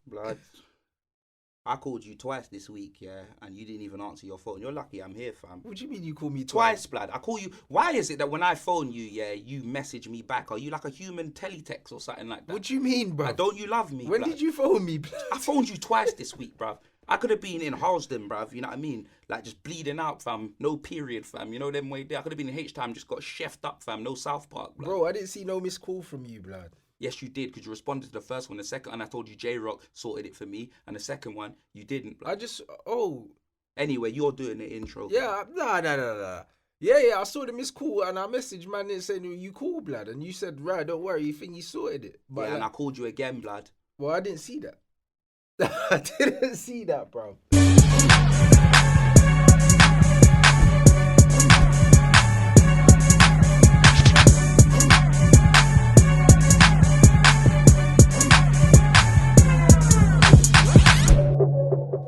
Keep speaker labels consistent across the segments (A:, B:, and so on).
A: Blood. I called you twice this week, yeah, and you didn't even answer your phone. You're lucky I'm here, fam.
B: What do you mean you call me
A: Twice, blood. I call you. Why is it that when I phone you, yeah, you message me back? Are you like a human teletext or something like that?
B: What do you mean, bro?
A: Don't you love me?
B: When
A: blood?
B: did you phone me, blood?
A: I phoned you twice this week, bruv. I could have been in Harlesden, bruv. You know what I mean? Like just bleeding out, fam. No period, fam. You know them way there. I could have been in H-Time, just got chefed up, fam. No South Park, blood.
B: Bro, I didn't see no missed call from you, blood.
A: Yes, you did, because you responded to the first one. The second one, I told you J-Rock sorted it for me. And the second one, you didn't. Blood. Anyway, you're doing the intro.
B: Yeah, nah. Yeah, I saw the missed call and I messaged man and saying, you cool, blood. And you said, right, don't worry, you think you sorted it.
A: But yeah, and I called you again, blood.
B: Well, I didn't see that. I didn't see that, bro.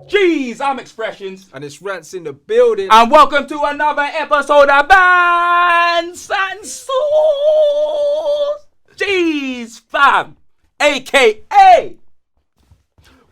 A: Jeez, I'm Expressions.
B: And it's Rants in the building.
A: And welcome to another episode of Bants Sauce. Jeez, fam. AKA.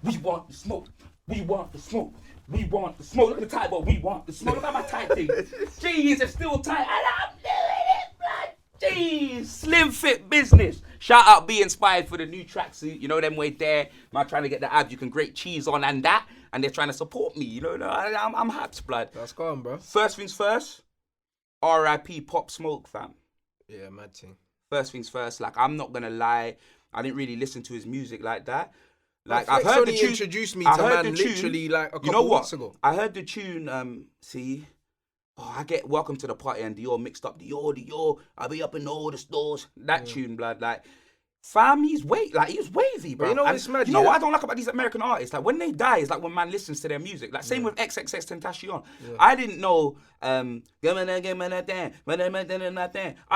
A: We want the smoke. We want the smoke. We want the smoke. Look at the tight, but we want the smoke. Look at my tight thing. Jeez, it's still tight. And I'm doing it, blood. Jeez, slim fit business. Shout out Be Inspired for the new tracksuit. You know them way there. Man trying to get the abs you can grate cheese on and that. And they're trying to support me. You know, I'm hyped, blood.
B: That's calm, bro.
A: First things first. R.I.P. Pop Smoke, fam.
B: Yeah, mad thing.
A: First things first. Like, I'm not gonna lie. I didn't really listen to his music like that. Like,
B: Flex
A: I've heard
B: only
A: the tune.
B: Introduced me to man literally like a couple weeks ago.
A: I heard the tune. See, I get Welcome to the Party and Dior mixed up. Dior. I'll be up in all the stores. That tune, blood. Like, fam, he's wavy, bro.
B: But you know what's mad?
A: You know what I don't like about these American artists? Like, when they die, it's like when man listens to their music. Like, same with XXXTentacion. Yeah. I didn't know. I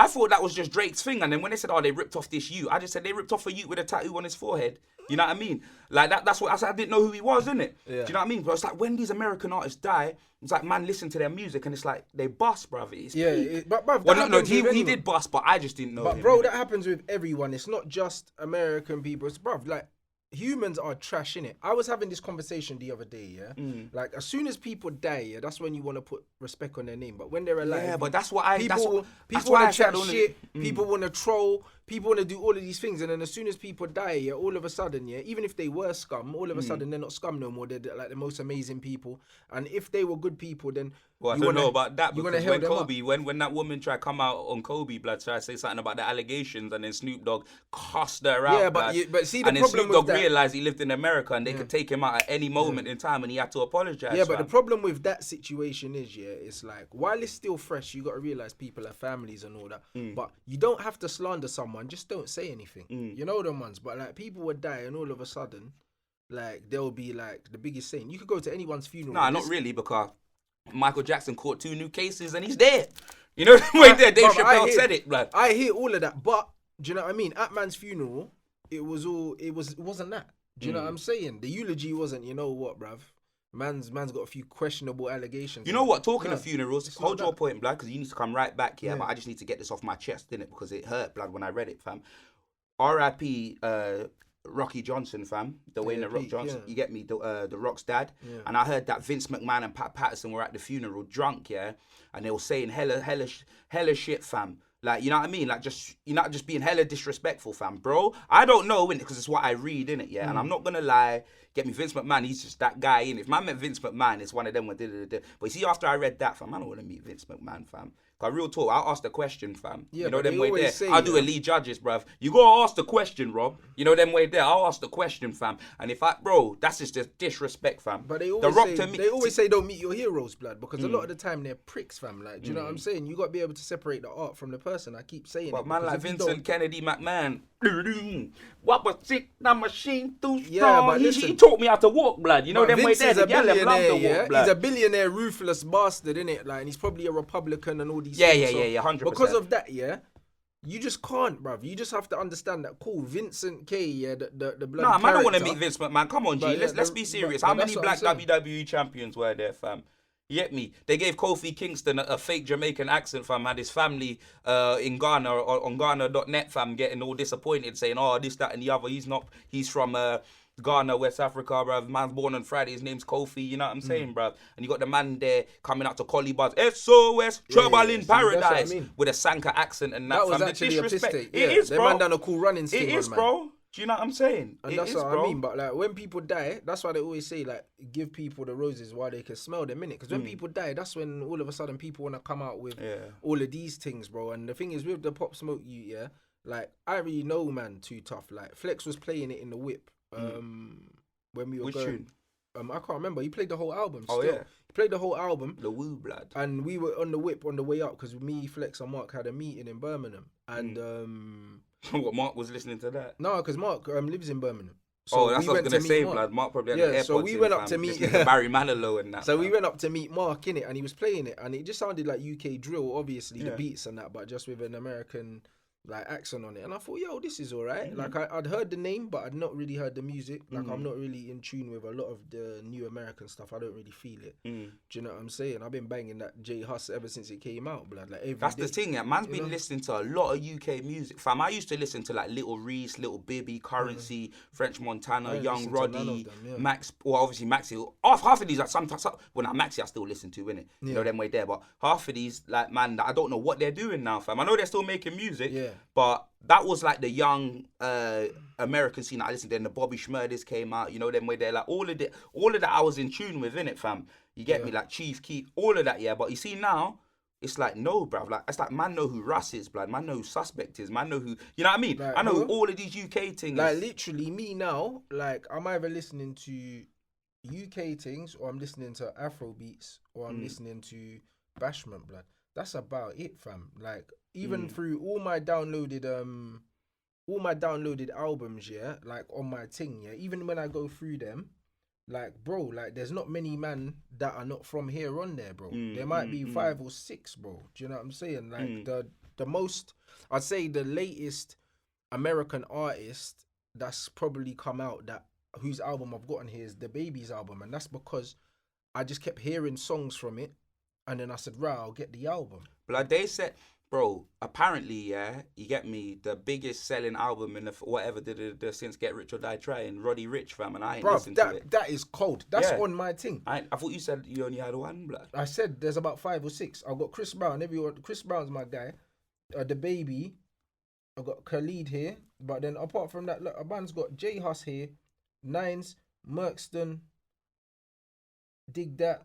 A: thought that was just Drake's thing, and then when they said, "Oh, they ripped off this you," I just said they ripped off a you with a tattoo on his forehead. You know what I mean? Like that's what I said. I didn't know who he was, innit? Yeah. Do you know what I mean? But it's like when these American artists die, it's like man listen to their music and it's like they bust, bruv.
B: But bruv,
A: well, he did bust, but I just didn't know.
B: But
A: him,
B: bro,
A: innit?
B: that happens with everyone. It's not just American people. It's bruv, like humans are trash, innit? I was having this conversation the other day, yeah? Like, as soon as people die, yeah, that's when you want to put respect on their name. But when they're alive...
A: Yeah, but that's what I...
B: People want to chat shit, people want to troll, people want to do all of these things, and then as soon as people die, yeah, all of a sudden, yeah, even if they were scum, all of a sudden they're not scum no more. They're like the most amazing people. And if they were good people, then...
A: Well, I don't know about that, because when Kobe, when that woman tried to come out on Kobe, blood, tried to say something about the allegations, and then Snoop Dogg cussed her out,
B: yeah,
A: but
B: see, the
A: and then
B: problem
A: Snoop Dogg
B: with that,
A: realised he lived in America, and they could take him out at any moment in time, and he had to apologise.
B: Yeah, but the problem with that situation is, yeah, it's like, while it's still fresh, you got to realise people have families and all that, but you don't have to slander someone, just don't say anything. You know them ones, but like, people would die, and all of a sudden, like, they'll be like the biggest saint. You could go to anyone's funeral.
A: Nah, not really, because Michael Jackson caught 2 new cases and he's dead. You know the way there, Dave Chappelle said it, blood.
B: I hear all of that, but do you know what I mean? At man's funeral, it wasn't that. Do you know what I'm saying? The eulogy wasn't, you know what, bruv? Man's got a few questionable allegations.
A: You know what? Talking of funerals, hold your point, blood, because you need to come right back here. But I just need to get this off my chest, didn't it? Because it hurt, blood, when I read it, fam. R.I.P. Rocky Johnson, fam. Dwayne The Rock Johnson. You get me? The Rock's dad. Yeah. And I heard that Vince McMahon and Pat Patterson were at the funeral drunk, yeah? And they were saying hella shit, fam. Like, you know what I mean? Like, you're not just being hella disrespectful, fam, bro. I don't know, innit? Because it's what I read, innit, yeah? And I'm not gonna lie. Get me, Vince McMahon, he's just that guy, innit? If man met Vince McMahon, it's one of them. But you see, after I read that, fam, I don't want to meet Vince McMahon, fam. Cause real talk, I'll ask the question, fam. Yeah, you know them way there. I'll do a Lee Judges, bruv. You gotta ask the question, Rob. You know them way there. I'll ask the question, fam. And if that's just disrespect, fam.
B: But they always say don't meet your heroes, blood, because a lot of the time they're pricks, fam. Like, do you know what I'm saying? You gotta be able to separate the art from the person. I keep saying
A: but
B: it.
A: But man like Vincent Kennedy McMahon, what was sick, that machine too strong.
B: But
A: he taught me how to walk, blood. You know them way there. The girl them love to walk, blood.
B: He's a billionaire, ruthless bastard, innit? Like, and he's probably a Republican and all these
A: things.
B: Yeah.
A: 100%.
B: Because of that, yeah, you just can't, bruv. You just have to understand that. Cool, Vincent K, yeah, the bloody
A: Nah, man, I don't want to
B: character.
A: meet Vince McMahon. Come on, G. Let's be serious. How many black WWE champions were there, fam? You get me? They gave Kofi Kingston a fake Jamaican accent, fam. Had his family in Ghana or on Ghana.net, fam, getting all disappointed, saying, oh, this, that, and the other. He's from Ghana, West Africa, bruv. Man's born on Friday. His name's Kofi. You know what I'm saying, bruv? And you got the man there coming out to Collie Buzz. SOS, Trouble in Paradise. With a Sanka accent and that,
B: was
A: fam.
B: actually
A: The
B: a piss
A: disrespect.
B: take.
A: It is, bro.
B: The man done a cool running scheme.
A: It is, bro. Do you know what I'm saying?
B: And that's what I mean. But like when people die, that's why they always say like give people the roses while they can smell them, innit? Because when people die, that's when all of a sudden people want to come out with all of these things, bro. And the thing is with the Pop Smoke, like I really know, man, Too Tough. Like Flex was playing it in the whip when we were going. I can't remember. He played the whole album. Still. He played the whole album.
A: The Woo Blood. And
B: we were on the whip on the way up because me, Flex, and Mark had a meeting in Birmingham. And
A: what, Mark was listening to that?
B: No, because Mark lives in Birmingham. So
A: that's what I was going to say, blood. Mark probably had the AirPods.
B: So we went up to meet
A: Barry Manilow and that.
B: So we went up to meet Mark, innit, and he was playing it, and it just sounded like UK drill, obviously, the beats and that, but just with an American like accent on it. And I thought, yo, this is alright. Like I'd heard the name, but I'd not really heard the music. Like I'm not really in tune with a lot of the new American stuff. I don't really feel it. Do you know what I'm saying? I've been banging that J Hus ever since it came out, blood. Like every
A: That's
B: day.
A: the thing, yeah. Man's been listening to a lot of UK music, fam. I used to listen to like Little Reese, Little Bibby, Currency, French Montana, Young Roddy, Max. Well, obviously Maxi. Half of these, like sometimes, well, now Maxi I still listen to, innit? You know them way there, but half of these, like man, that I don't know what they're doing now, fam. I know they're still making music, but that was like the young American scene that I listened to. And the Bobby Schmurders came out, you know them way there. Like all of that I was in tune with, innit, fam. You get me, like Chief Keef, all of that, yeah. But you see now, it's like no, bruv. Like it's like man know who Russ is, blood. Man know who Suspect is. Man know who, you know what I mean?
B: Like,
A: I know who all of these UK things.
B: Like literally, me now, like I'm either listening to UK things or I'm listening to Afro beats or I'm listening to Bashment, blood. That's about it, fam. Like even through all my downloaded albums, yeah, like on my thing, yeah. Even when I go through them, like bro, like there's not many man that are not from here on there, bro. There might be 5 or 6, bro. Do you know what I'm saying? Like the most, I'd say the latest American artist that's probably come out that whose album I've gotten here is the Baby's album, and that's because I just kept hearing songs from it. And then I said, right, I'll get the album.
A: But like they said, bro, apparently, yeah, you get me, the biggest selling album in the whatever the since Get Rich or Die Trying, Roddy Rich, fam, and I ain't listened to it.
B: That is cold. That's on my thing.
A: I thought you said you only had one, blood.
B: I said there's about 5 or 6. I've got Chris Brown. Chris Brown's my guy. The Baby. I've got Khalid here. But then apart from that, look, a band's got J Hus here, Nines, Merkston, Dig That,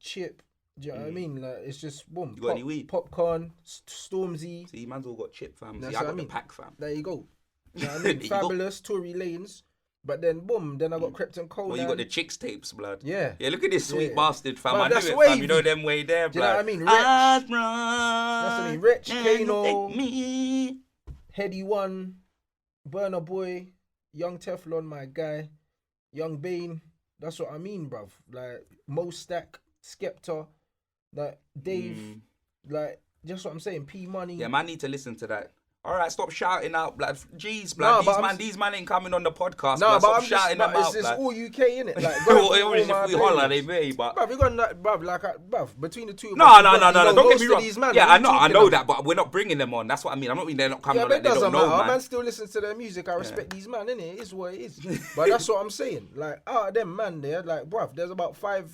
B: Chip. Do you know what I mean? Like it's just boom.
A: You got any weed?
B: Popcorn, Stormzy.
A: See, man's all got Chip, fam. See, I got the pack, fam.
B: There you go. You know what I mean? Fabulous, Tory Lanez. But then boom, then I got Krypton Cole.
A: Well, you got the Chicks tapes, blood.
B: Yeah.
A: Yeah, look at this sweet bastard, fam.
B: Man,
A: I knew it,
B: wavy.
A: fam. You know them way there, blood.
B: Do you know what I mean?
A: Rich.
B: That's what I mean. Rich, Kano, Heady One, Burna Boy, Young Teflon, my guy, Young Bane. That's what I mean, bruv. Like Mo Stack, Skepta. Like Dave, like just what I'm saying. P Money.
A: Yeah, man, need to listen to that. All right, stop shouting out, blood. Jeez, blood. These man ain't coming on the podcast. No, but stop shouting them out,
B: it's all UK, innit? Like,
A: if we holler, they may, but
B: bruv, we got that, bruv, between the two.
A: No. Don't get me wrong. Yeah, I know that, but we're not bringing them on. That's what I mean. I'm not mean they're not coming on. Like they don't know, man.
B: Man still listens to their music. I respect these man, innit? It is what it is. But that's what I'm saying. Like, them man there, like, bruv, there's about five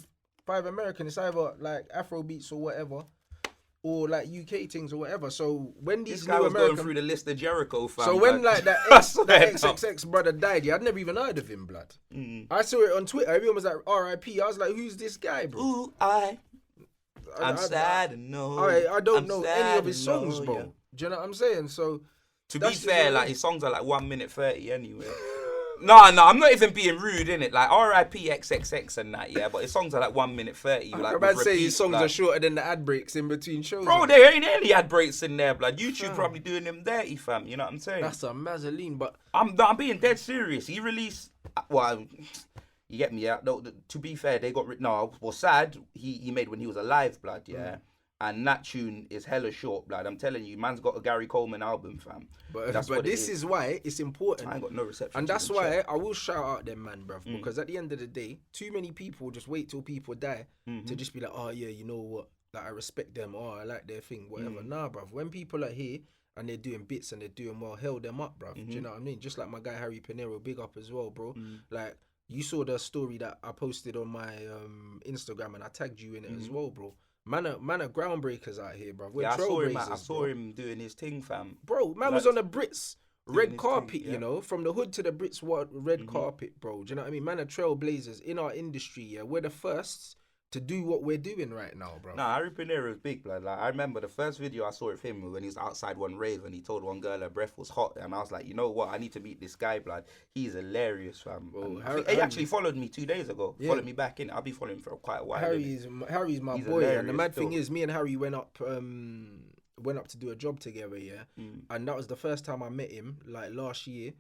B: American. It's either like Afro beats or whatever, or like UK things or whatever. So when these
A: this guy
B: new
A: was
B: American
A: going through the list of Jericho, fam.
B: So when like that XXX brother died, I'd never even heard of him, blood. I saw it on Twitter. Everyone was like R.I.P. I was like, who's this guy, bro?
A: Ooh, I'm sad to know.
B: I don't know any of his songs, bro. Yeah. Do you know what I'm saying? So
A: to be fair, like his songs are like 1 minute 30 anyway. No, I'm not even being rude, innit? Like R.I.P. XXX and that, yeah. But his songs are like 1 minute 30. Like,
B: I'd say his songs are shorter than the ad breaks in between shows.
A: Bro, there ain't any ad breaks in there, blood. YouTube probably doing them dirty, fam. You know what I'm saying?
B: That's a mazzoline, but
A: I'm being dead serious. He released, well, you get me, yeah. No, to be fair, they got sad. He made when he was alive, blood, yeah. And that tune is hella short, blood. I'm telling you, man's got a Gary Coleman album, fam.
B: But this is why it's important.
A: I ain't got no reception.
B: And that's why I will shout out them, man, bruv. Because at the end of the day, too many people just wait till people die to just be like, oh yeah, you know what? Like, I respect them. Oh, I like their thing, whatever. Nah, bruv. When people are here and they're doing bits and they're doing well, held them up, bruv. Do you know what I mean? Just like my guy Harry Pinero, big up as well, bro. Like, you saw the story that I posted on my Instagram and I tagged you in it as well, bro. Man are groundbreakers out here, bro. We're trailblazers.
A: I saw him doing his thing, fam.
B: Bro, man was on the Brits red carpet, you know, from the hood to the Brits red carpet, bro. Do you know what I mean? Man are trailblazers in our industry, yeah. We're the firsts to do what we're doing right now, bro.
A: Nah, Harry Pinero is big, blood. Like, I remember the first video I saw of him when he was outside one rave and he told one girl her breath was hot, and I was like, you know what? I need to meet this guy, blood. He's hilarious, fam. Bro, he actually followed me 2 days ago. Yeah. Followed me back in. I'll be following him for quite a while.
B: Harry's my boy, and the mad thing is, me and Harry went up to do a job together, yeah. And that was the first time I met him, like last year.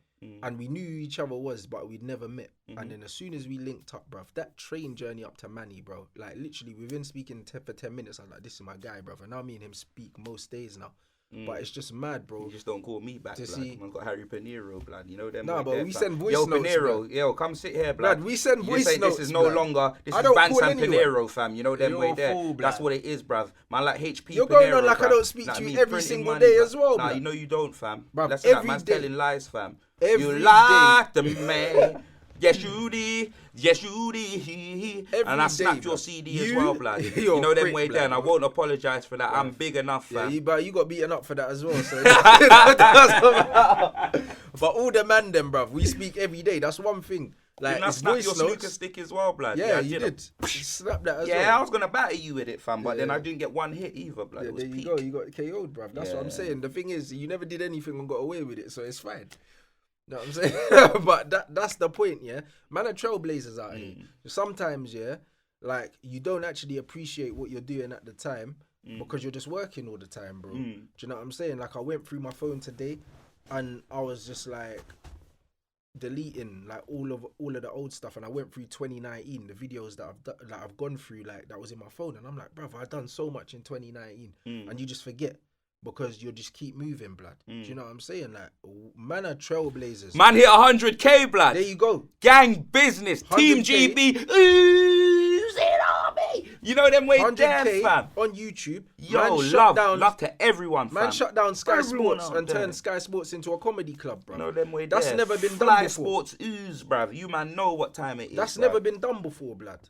B: And we knew who each other was, but we'd never met. And then as soon as we linked up, bruv, that train journey up to Manny, bro, like literally within speaking for 10 minutes, I was like, this is my guy, bruv. And now me and him speak most days now. But it's just mad, bro.
A: You just don't call me back, blood. Man's got Harry Pinero, blood. You know them.
B: Nah, but we send voice
A: notes.
B: Yo,
A: Pinero, yo, come sit here, blood.
B: We send voice notes.
A: This is no longer. This is Bants and Pinero, fam. You know them way there. That's what it is, bruv. Man, like HP.
B: You're going on like I don't speak to you every single day as well,
A: Nah, you know you don't, fam.
B: Bruv,
A: that's that man's telling lies, fam. You lie to me. Yes, you did. Yes, you did. And I snapped your CD as well, blood. You know them way there, and I won't apologise for that. Yeah. I'm big enough, fam.
B: Yeah, you got beaten up for that as well. So. But all the man them, bruv, we speak every day. That's one thing. Like,
A: I snapped your snooker stick as well, blood.
B: Yeah, you did. You snapped that as well.
A: Yeah, I was going to batter you with it, fam, but then I didn't get one hit either, blood.
B: Yeah, there you go. You got KO'd, bruv. That's what I'm saying. The thing is, you never did anything and got away with it, so it's fine. You know what I'm saying? But that's the point, yeah? Man are trailblazers out here. Sometimes, yeah, like, you don't actually appreciate what you're doing at the time because you're just working all the time, bro. Do you know what I'm saying? Like, I went through my phone today and I was just like deleting like all of the old stuff, and I went through 2019, the videos that I've gone through, like, that was in my phone, and I'm like, bruv, I've done so much in 2019 and you just forget. Because you'll just keep moving, blood. Do you know what I'm saying? Like, man are trailblazers.
A: Man hit 100K, blood.
B: There you go.
A: Gang business. 100K. Team GB. Ooze it on me. You know them way there, fam.
B: On YouTube.
A: Yo, love to everyone, fam.
B: Man shut down Sky Sports and turned Sky Sports into a comedy club, bro.
A: You know them way
B: That's
A: there.
B: Never been done
A: Fly
B: before.
A: Sports ooze, bruv. You man know what time it is.
B: That's never been done before, blood.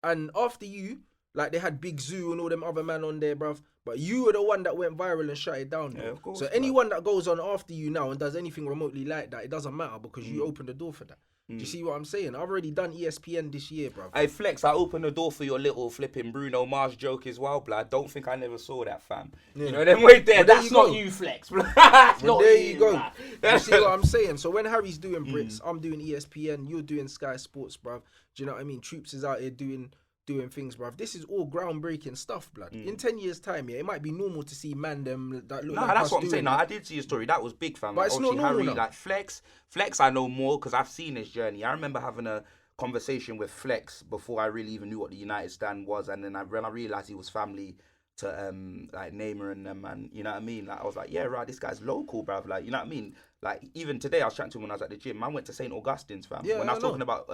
B: And after you, like, they had Big Zoo and all them other man on there, bruv. But you were the one that went viral and shut it down.
A: Yeah, of course,
B: so anyone that goes on after you now and does anything remotely like that, it doesn't matter because you opened the door for that. Do you see what I'm saying? I've already done ESPN this year, bruv.
A: Hey, Flex, I opened the door for your little flipping Bruno Mars joke as well, blood. Don't think I never saw that, fam. Yeah. You know, them way there. That's not you, Flex, blood. That's not
B: there you go. You see what I'm saying? So when Harry's doing Brits, I'm doing ESPN, you're doing Sky Sports, bruv. Do you know what I mean? Troops is out here doing things, bruv. This is all groundbreaking stuff, blood. In 10 years' time, yeah, it might be normal to see man them that look like
A: that's
B: us
A: what I'm saying.
B: that.
A: No, I did see a story. That was big, fam.
B: But it's not normal now.
A: Like Flex, I know more because I've seen his journey. I remember having a conversation with Flex before I really even knew what the United Stand was, and then when I realised he was family to like Neymar and them, and you know what I mean? Like, I was like, yeah, right, this guy's local, bruv. Like, you know what I mean? Like, even today I was chatting to him when I was at the gym. I went to St. Augustine's, fam.
B: Yeah,
A: when I was talking about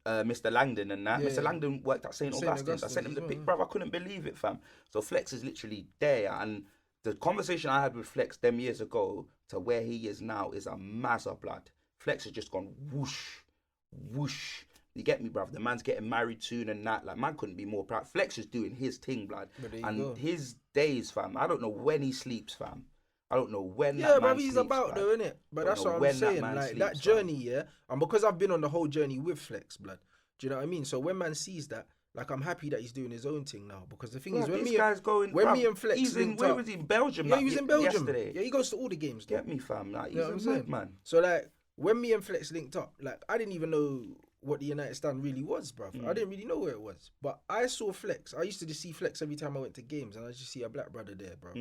A: Mr. Langdon and that. Mr. Langdon worked at St. Augustine's. I sent him the pic, bruv. I couldn't believe it, fam. So Flex is literally there, and the conversation I had with Flex them years ago to where he is now is a massive, blood. Flex has just gone whoosh, whoosh. You get me, bruv? The man's getting married soon and that. Like, man couldn't be more proud. Flex is doing his thing, blood. And his days, fam, I don't know when he sleeps, fam. I don't know when that man
B: he's
A: sleeps,
B: about though, innit? But that's what I'm saying. Like, that journey, yeah? And because I've been on the whole journey with Flex, blood. Do you know what I mean? So when man sees that, like, I'm happy that he's doing his own thing now. Because the thing is, when me and Flex linked up...
A: Where was he? Belgium?
B: Yeah, he was in Belgium.
A: Yesterday.
B: Yeah, he goes to all the games, though.
A: Get me, fam. Like, he's a mad man.
B: So, like, when me and Flex linked up, like, I didn't even know what the United Stand really was, bruv. I didn't really know where it was. But I saw Flex. I used to just see Flex every time I went to games, and I just see a black brother there, bro.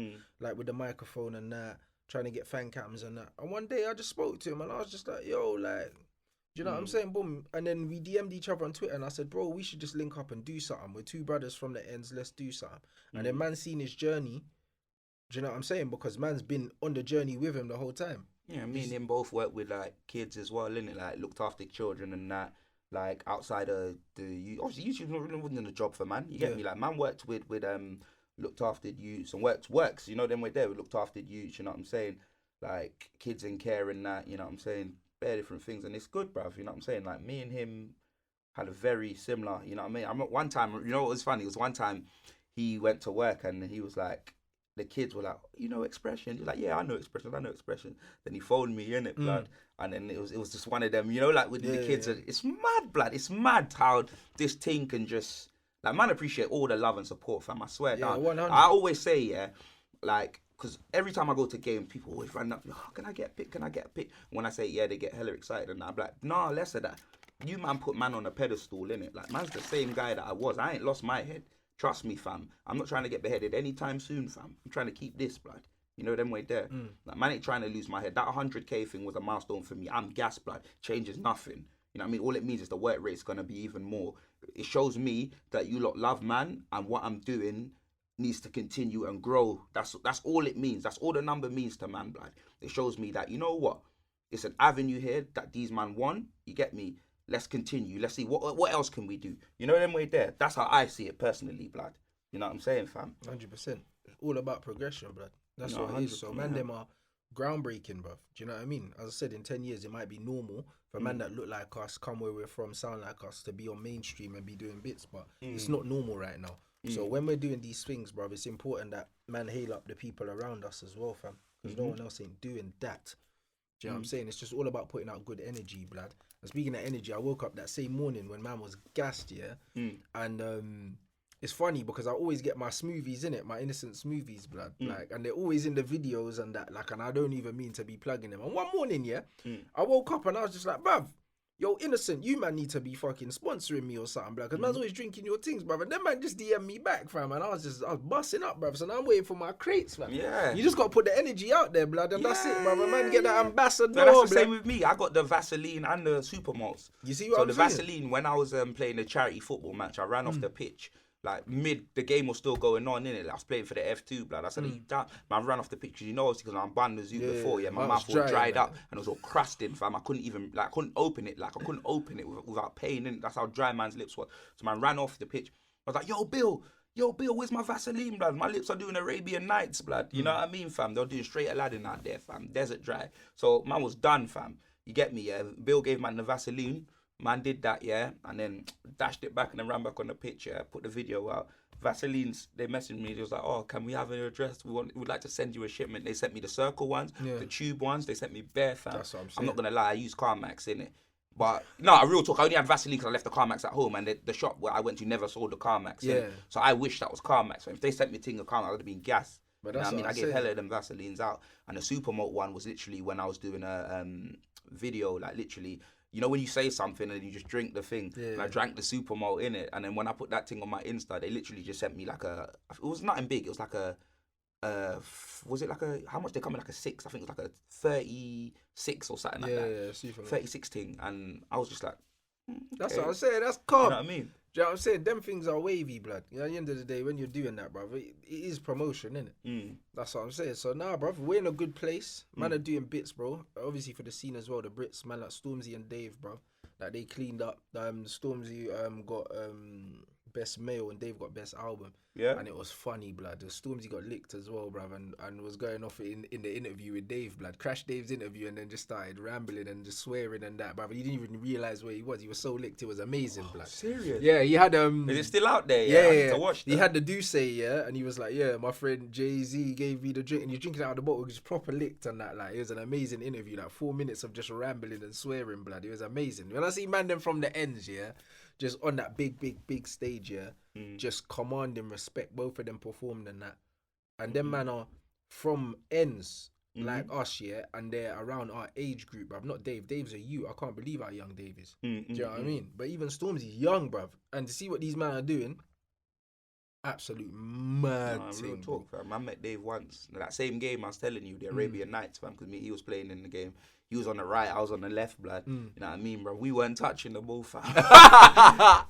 B: Like, with the microphone and that, trying to get fan cams and that. And one day I just spoke to him, and I was just like, yo, like, Do you know what I'm saying? Boom. And then we DM'd each other on Twitter and I said, bro, we should just link up and do something. We're two brothers from the ends, let's do something. And then man seen his journey. Do you know what I'm saying? Because man's been on the journey with him the whole time.
A: Yeah, me and him both work with like kids as well, innit? Like looked after children and that. Like outside of obviously YouTube wasn't a job for man. You get me? Like man worked with looked after youths and works. You know, then we're there. We looked after youths. You know what I'm saying? Like kids in care and that. You know what I'm saying? Bare different things, and it's good, bruv. You know what I'm saying? Like me and him had a very similar. You know what I mean? I'm at one time. You know what was funny? It was one time he went to work and he was like, the kids were like, you know expression? He's like, yeah, I know expression. Then he phoned me, innit, blood? And then it was just one of them, you know, like with the kids. It's mad, blood. It's mad how this thing can just, like, man, appreciate all the love and support, fam. I swear down.
B: 100.
A: I always say, yeah, like, because every time I go to games, people always run up, oh, can I get a pick? Can I get a pick? When I say, yeah, they get hella excited. And I'm like, nah, less of that. You, man, put man on a pedestal, innit? Like, man's the same guy that I was. I ain't lost my head. Trust me, fam. I'm not trying to get beheaded anytime soon, fam. I'm trying to keep this, blood. You know, them way there. Like, man ain't trying to lose my head. That 100K thing was a milestone for me. I'm gas, blood. Changes nothing. You know what I mean? All it means is the work rate's going to be even more. It shows me that you lot love man and what I'm doing needs to continue and grow. That's all it means. That's all the number means to man, blood. It shows me that, you know what? It's an avenue here that these man won. You get me? Let's continue. Let's see what else can we do. You know them way there. That's how I see it personally, blood. You know what I'm saying, fam?
B: 100%. It's all about progression, blood. That's what it is. So man, them are groundbreaking, bruv. Do you know what I mean? As I said, in 10 years, it might be normal for man that look like us, come where we're from, sound like us, to be on mainstream and be doing bits, but it's not normal right now. So when we're doing these things, bruv, it's important that man hail up the people around us as well, fam. Because no one else ain't doing that. Do you know what I'm saying? It's just all about putting out good energy, blood. And speaking of energy, I woke up that same morning when man was gassed, and it's funny because I always get my smoothies in it, my innocent smoothies, blood. Like, and they're always in the videos and that, like, and I don't even mean to be plugging them. And one morning, I woke up and I was just like, bruv, yo, innocent, you man need to be fucking sponsoring me or something, bruv. Because man's always drinking your things, bruv. And then man just DM me back, fam. And I was busting up, bruv. So now I'm waiting for my crates, fam.
A: Yeah.
B: You just got to put the energy out there, blood. And that's it, bruv. And man get that ambassador.
A: No, that's the same with me. I got the Vaseline and the super malts.
B: You see what I'm saying?
A: So the Vaseline, when I was playing a charity football match, I ran off the pitch. Like the game was still going on, innit? Like, I was playing for the F2, blood. I said, you down? Man, I ran off the pitch, you know, because I'm banned the zoo before, my mouth was dried up and it was all crusting, fam. I couldn't open it, without pain, innit? That's how dry man's lips were. So man ran off the pitch. I was like, yo, Bill, where's my Vaseline, blood? My lips are doing Arabian Nights, blood. You know what I mean, fam? They're doing straight Aladdin out there, fam. Desert dry. So man was done, fam. You get me, yeah? Bill gave man the Vaseline. Man did that, yeah, and then dashed it back and then ran back on the pitch, yeah, put the video out. Vaseline's, they messaged me, they was like, oh, can we have an address? We'd like to send you a shipment. They sent me the circle ones, the tube ones, they sent me bare, fam.
B: That's what I'm saying.
A: I'm not going to lie, I use Carmax, innit? But, no, real talk, I only had Vaseline because I left the Carmax at home and the shop where I went to never sold the Carmax, innit? So I wish that was Carmax. So if they sent me a thing of Carmax, I would have been gas. But that's I gave hella of them Vaselines out. And the Supermalt one was literally when I was doing a video, like literally, you know when you say something and you just drink the thing, and I drank the Supermalt in it, and then when I put that thing on my Insta, they literally just sent me like it was nothing big, it was like was it like how much they come in, like a 6, I think it was like a 36 or something like that, 36 thing, and I was just like,
B: that's what I'm saying, that's calm.
A: You know what I mean?
B: Do you know what I'm saying? Them things are wavy, blood. You know, at the end of the day, when you're doing that, bruv, it is promotion, innit? That's what I'm saying. So now, bruv, we're in a good place. Man are doing bits, bro. Obviously for the scene as well, the Brits, man like Stormzy and Dave, bruv. Like they cleaned up. Stormzy got best male and Dave got best album. Yeah. And it was funny, blood. The Stormzy got licked as well, bruv, and was going off in the interview with Dave, blood. Crashed Dave's interview and then just started rambling and just swearing and that, bruv. He didn't even realise where he was. He was so licked, it was amazing, blood.
A: Serious?
B: Yeah, he had
A: Is it still out there? Yeah. I need to watch that.
B: He had the do say, yeah, and he was like, yeah, my friend Jay-Z gave me the drink, and you're drinking out of the bottle, just proper licked and that. Like, it was an amazing interview, like 4 minutes of just rambling and swearing, blood. It was amazing. When I see man them from the ends, yeah, just on that big stage, yeah, just commanding respect. Both of them performed and that. And them man are from ends like us, yeah, and they're around our age group, bruv. Not Dave. Dave's a youth. I can't believe how young Dave is. Do you know what I mean? But even Stormzy's young, bruv. And to see what these men are doing, absolute mad thing.
A: Real talk, fam. I met Dave once. That same game I was telling you, the Arabian Nights, fam, because he was playing in the game. He was on the right, I was on the left, blood. You know what I mean, bro? We weren't touching the ball, fam.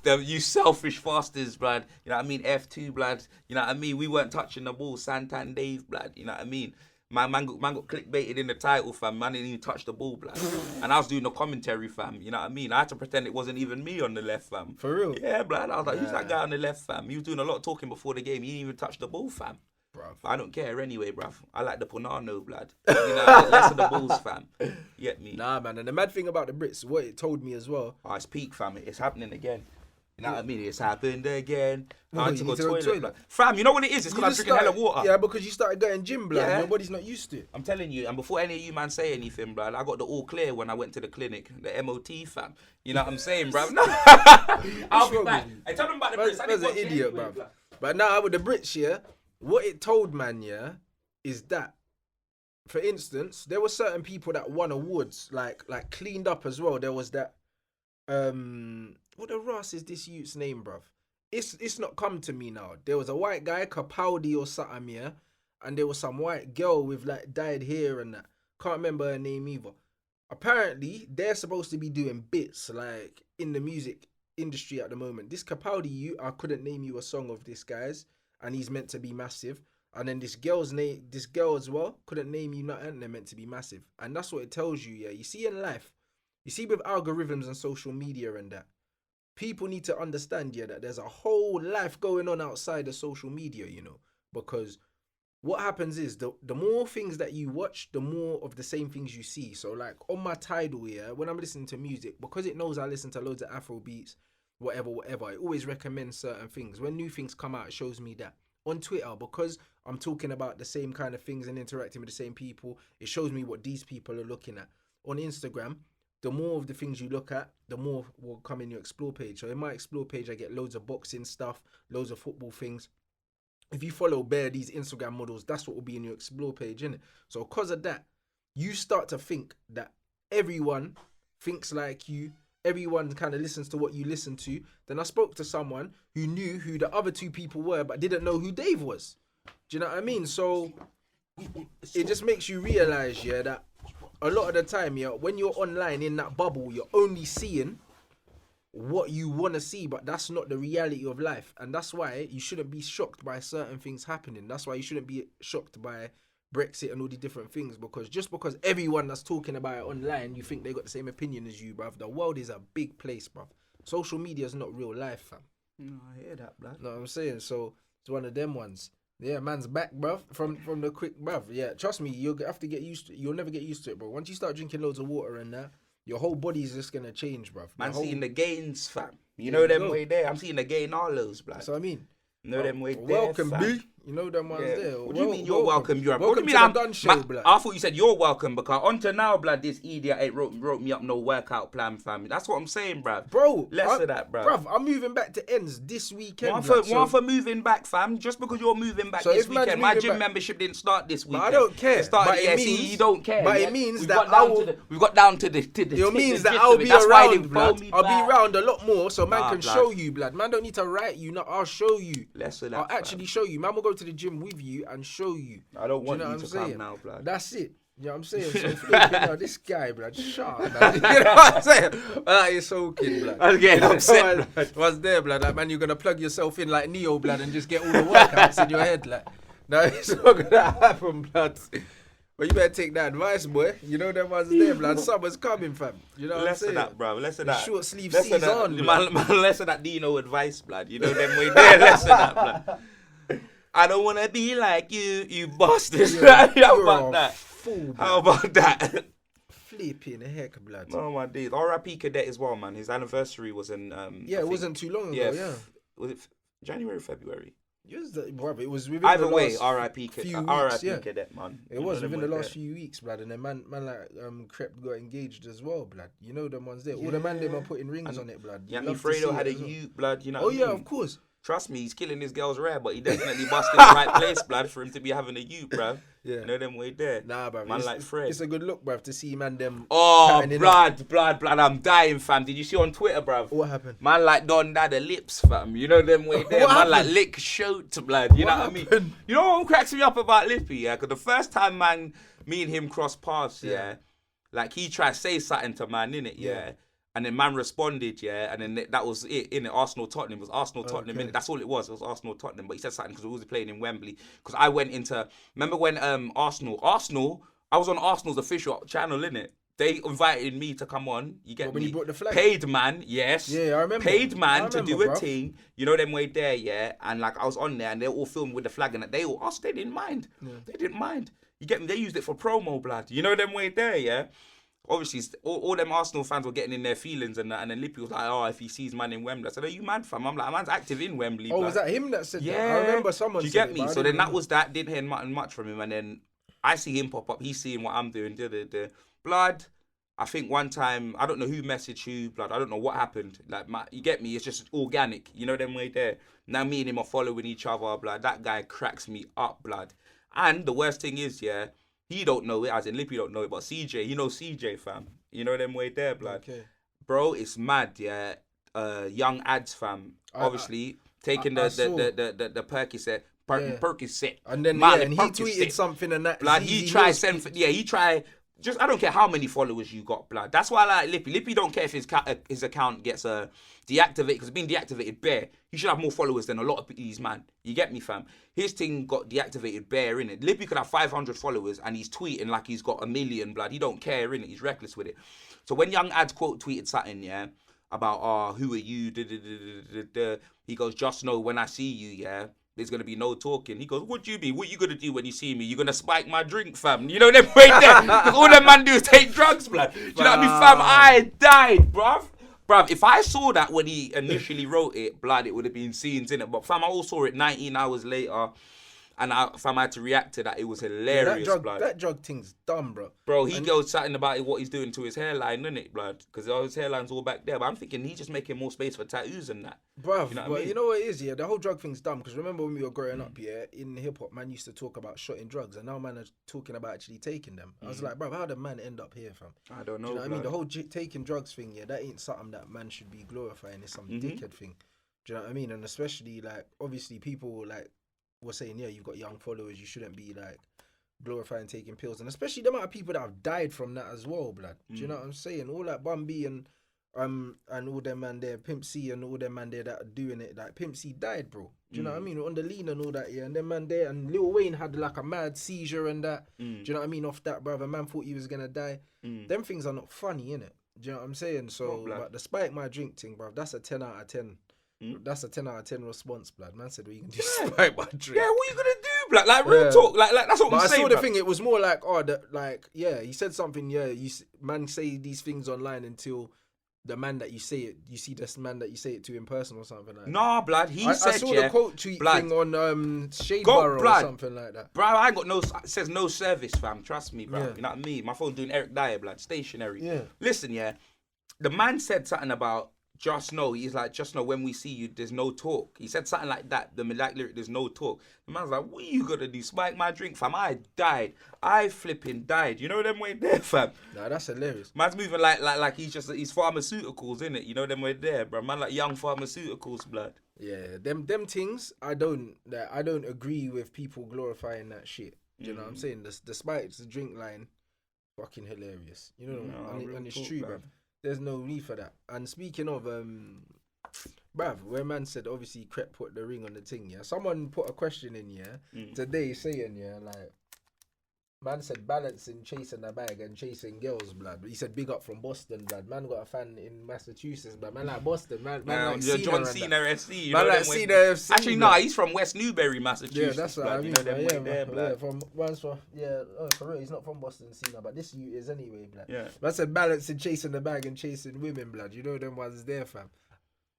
A: You selfish bastards, blood. You know what I mean? F2, blood. You know what I mean? We weren't touching the ball. Santan Dave, blood. You know what I mean? Man got clickbaited in the title, fam. Man didn't even touch the ball, blood. And I was doing the commentary, fam. You know what I mean? I had to pretend it wasn't even me on the left, fam.
B: For real?
A: Yeah, blood. I was like, who's that guy on the left, fam? He was doing a lot of talking before the game. He didn't even touch the ball, fam.
B: Bruv.
A: I don't care anyway, bruv. I like the Ponano, blood. You know, less of the balls, fam. You get me?
B: Nah, man. And the mad thing about the Brits, what it told me as well.
A: Oh, it's peak, fam. It's happening again. You know what I mean? It's happened again.
B: No,
A: I had to
B: you
A: go
B: need to go
A: toilet,
B: toilet.
A: blood. Fam, you know what it is? It's because I'm drinking hella water.
B: Yeah, because you started going gym, blood.
A: Yeah.
B: Your body's not used to it.
A: I'm telling you, and before any of you man say anything, blood, I got the all clear when I went to the clinic, the MOT, fam. You know what I'm saying, bruv? No. I'll be back. I tell them about the Brits.
B: That's an idiot, bruv. But now with the Brits, yeah, what it told, man, yeah, is that, for instance, there were certain people that won awards, like cleaned up as well. There was that, what the Ross is this youth's name, bruv? It's not come to me now. There was a white guy, Capaldi or something, yeah, and there was some white girl with like dyed hair and that. Can't remember her name either. Apparently, they're supposed to be doing bits like in the music industry at the moment. This Capaldi, I couldn't name you a song of this guy's, and he's meant to be massive. And then this girl as well, couldn't name you nothing, and they're meant to be massive. And that's what it tells you, yeah. You see in life, you see with algorithms and social media and that, people need to understand, yeah, that there's a whole life going on outside of social media, you know. Because what happens is, the more things that you watch, the more of the same things you see. So like on my Tidal, yeah, when I'm listening to music, because it knows I listen to loads of Afro beats, whatever, it always recommends certain things. When new things come out, it shows me that. On Twitter, because I'm talking about the same kind of things and interacting with the same people, it shows me what these people are looking at. On Instagram, the more of the things you look at, the more will come in your explore page. So in my explore page, I get loads of boxing stuff, loads of football things. If you follow these Instagram models, that's what will be in your explore page, innit? So because of that, you start to think that everyone thinks like you, everyone kind of listens to what you listen to. Then I spoke to someone who knew who the other two people were, but didn't know who Dave was. Do you know what I mean? So it just makes you realize, yeah, that a lot of the time, yeah, when you're online in that bubble, you're only seeing what you want to see, but that's not the reality of life. And that's why you shouldn't be shocked by certain things happening. That's why you shouldn't be shocked by Brexit and all these different things, because just because everyone that's talking about it online, you think they got the same opinion as you, bruv. The world is a big place, bruv. Social media is not real life, fam.
A: No, I hear that, blood.
B: Know what I'm saying? So it's one of them ones. Yeah, man's back, bruv. From the quick, bruv. Yeah, trust me, you'll have to get used to it. You'll never get used to it, bro. Once you start drinking loads of water and that, your whole body's just gonna change, bruv.
A: Man, seeing the gains, fam. You know them way there. I'm seeing the gain Arlos, blood.
B: That's what I mean.
A: You know them way there,
B: welcome,
A: fam.
B: B. You know them ones there.
A: What do you mean you're welcome? You're
B: welcome
A: what do you mean
B: to
A: I'm
B: the done show, blood.
A: I thought you said you're welcome, because until now, blood, this idiot ain't wrote me up no workout plan, fam. That's what I'm saying, bruv.
B: Bro,
A: less of that, bruv.
B: Bruv, I'm moving back to ends this weekend.
A: One for moving back, fam. Just because you're moving back this weekend, my gym membership didn't start this weekend.
B: But I don't care.
A: It started, you don't care.
B: But it means
A: we've
B: that
A: got down to the.
B: It means that I'll be around, blood. I'll be around a lot more, so man can show you, blood. Man don't need to write you. No, I'll show you.
A: Less of that.
B: I'll actually show you. Man will go to the gym with you and show you.
A: I don't want you to come now, blood.
B: That's it. You know what I'm saying? So flipping, this guy, blood, shut up, man. You know what I'm saying? That is so kid, blood.
A: I'm getting upset,
B: blood. What's there, blood? Like, man, you're gonna plug yourself in like Neo, blood, and just get all the workouts in your head, like. No, it's not gonna happen, blood. But you better take that advice, boy. You know them ones there, blood. Summer's coming, fam. You know what I'm saying?
A: Less of that, bro. Less of that.
B: Short sleeve season,
A: man, less of that Dino advice, blood. You know them way there. Less of that, blood. I don't want to be like you bastards. How about that?
B: Fool,
A: how about that?
B: Flipping heck, blood.
A: Oh my days. R.I.P. Cadet as well, man. His anniversary was in.
B: It wasn't too long ago. Yeah.
A: Was it January or February?
B: It was within
A: either
B: the
A: way.
B: last
A: R.I.P. Cadet, man.
B: It was within the last few weeks, blood. And then man like Crep got engaged as well, blood. You know them ones there. All the man them are putting rings on it, blood.
A: Yanni Fredo had a youth, blood. You know.
B: Oh yeah, of course.
A: Trust me, he's killing his girls rare, but he definitely busted the right place, blood, for him to be having a youth, bruv. Yeah. You know them way there.
B: Nah, bruv.
A: Man like Fred.
B: It's a good look, bruv, to see man them.
A: Oh, blood, I'm dying, fam. Did you see on Twitter, bruv?
B: What happened?
A: Man like Don the lips, fam. You know them way there. Man like lick shoat, blood. You know what I mean? You know what cracks me up about Lippy, yeah? Because the first time, man, me and him crossed paths, yeah? Like, he tried to say something to man, innit, yeah. And then man responded, yeah, and then that was it, innit? Arsenal-Tottenham. It was Arsenal-Tottenham, innit? That's all it was. It was Arsenal-Tottenham. But he said something because we was playing in Wembley. Because I went into... Remember when Arsenal... I was on Arsenal's official channel, innit? They invited me to come on. You get
B: when
A: me?
B: you brought the flag?
A: Paid man, yes.
B: Yeah, I remember.
A: Paid man to do a
B: bro.
A: thing. You know them way there, yeah? And like, I was on there and they all filmed with the flag and they didn't mind. Yeah. They didn't mind. You get me? They used it for promo, blood. You know them way there, yeah? Obviously, all them Arsenal fans were getting in their feelings and then Lippy was like, oh, if he sees man in Wembley. I said, are you mad, fam? I'm like, man's active in Wembley.
B: Oh, was that him that said that?
A: Yeah.
B: I remember someone
A: Do you
B: said
A: get me?
B: it,
A: So then that was that. Didn't hear much from him. And then I see him pop up. He's seeing what I'm doing. Blood. I think one time, I don't know who messaged who, blood. I don't know what happened. Like, you get me? It's just organic. You know them way there. Now me and him are following each other, blood. That guy cracks me up, blood. And the worst thing is, yeah, he don't know it, as in Lippy don't know it, but CJ, he knows CJ, fam. You know them way there, blood.
B: Okay.
A: Bro, it's mad, yeah. Young ads, fam. Obviously, taking the Percocet. Percocet.
B: And then, and he tweeted something and that.
A: Blood, he tried... Just, I don't care how many followers you got, blood. That's why I like Lippy. Lippy don't care if his account gets deactivated, because it's been deactivated bare. He should have more followers than a lot of these, man. You get me, fam? His thing got deactivated bare, innit? Lippy could have 500 followers and he's tweeting like he's got 1 million, blood. He don't care, innit? He's reckless with it. So when Young Ads quote tweeted something, yeah, about, who are you? He goes, just know when I see you, yeah, there's going to be no talking. He goes, what do you mean? What you going to do when you see me? You going to spike my drink, fam? You know them way there? Because all them man do is take drugs, blood. Do you know what I mean, fam? I died, bruv. Bruv, if I saw that when he initially wrote it, blood, it would have been scenes in it. But fam, I all saw it 19 hours later. And I had to react to that. It was hilarious, blood.
B: That drug thing's dumb, bro.
A: Bro, he goes something about what he's doing to his hairline, innit, blood? Because his hairline's all back there. But I'm thinking he's just making more space for tattoos and that.
B: Bruv,
A: you know
B: but
A: what I mean?
B: You know what it is, yeah? The whole drug thing's dumb. Because remember when we were growing up, yeah, in hip-hop, man used to talk about shotting drugs. And now man are talking about actually taking them. I was like, bruv, how did man end up here, fam?
A: I don't know,
B: Do you know what I mean? The whole taking drugs thing, yeah, that ain't something that man should be glorifying. It's some dickhead thing. Do you know what I mean? And especially, like, obviously people, like, were saying, yeah, you've got young followers, you shouldn't be like glorifying taking pills, and especially the amount of people that have died from that as well, blood. Do you know what I'm saying? All that Bumby and all them man there, Pimp C and all them man there that are doing it, like Pimp C died, bro. Do you know what I mean? On the lean and all that, yeah. And them man there, and Lil Wayne had like a mad seizure and that. Do you know what I mean? Off that, brother, man thought he was gonna die. Them things are not funny, innit? Do you know what I'm saying? So, but despite my drink thing, bruv, that's a 10 out of 10. That's a 10 out of 10 response, blood. Man said, what you can do despite my drink.
A: Yeah, what you gonna do, blood? Like, real talk. Like that's what I'm saying.
B: I saw the thing, it was more like, he said something, man say these things online until the man that you say it, you see this man that you say it to in person or something like that.
A: Nah, blood, I saw
B: the quote tweet thing on Shadeborough or something like that.
A: Bro, I ain't got no, it says no service, fam. Trust me, bro. You know what I mean? My phone's doing Eric Dyer, blood, stationary. Yeah. Listen, yeah, the man said something about, just know, he's like, just know when we see you, there's no talk. He said something like that, the like lyric, there's no talk. The man's like, what you gonna do? Spike my drink, fam. I died. I flipping died. You know them way there, fam?
B: Nah, that's hilarious.
A: Man's moving like he's pharmaceuticals, innit? You know them way there, bro. Man like young pharmaceuticals, blood.
B: Yeah, them things, I don't agree with people glorifying that shit. Do you know what I'm saying? Despite the drink line, fucking hilarious. You know, and it's true, bro. There's no need for that. And speaking of, bruv, where man said obviously Crep put the ring on the thing, yeah. Someone put a question in, today saying, like, man said balancing chasing the bag and chasing girls, blood. He said big up from Boston, blood. Man got a fan in Massachusetts, blood. Man like Boston, man like Cena
A: John Cena FC. You
B: man
A: know
B: like Cena FC.
A: Actually, nah, he's from West Newbury, Massachusetts.
B: Yeah, that's what I mean. For real, he's not from Boston, Cena, but this you is anyway, blood. Yeah. Man said balancing chasing the bag and chasing women, blood. You know them ones there, fam.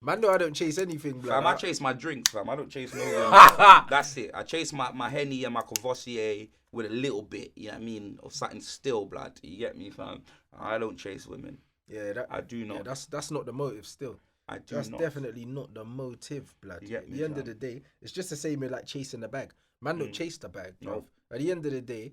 B: Man, no, I don't chase anything, blood.
A: Fam, I chase my drinks, fam. I don't chase no women. That's it. I chase my Henny and my Courvoisier with a little bit, you know what I mean, of something still, blood. You get me, fam? I don't chase women.
B: Yeah,
A: I do not.
B: Yeah, that's not the motive still. That's definitely not the motive, blood. At the end of the day, it's just the same with like chasing the bag. Man don't chase the bag, bro. At the end of the day,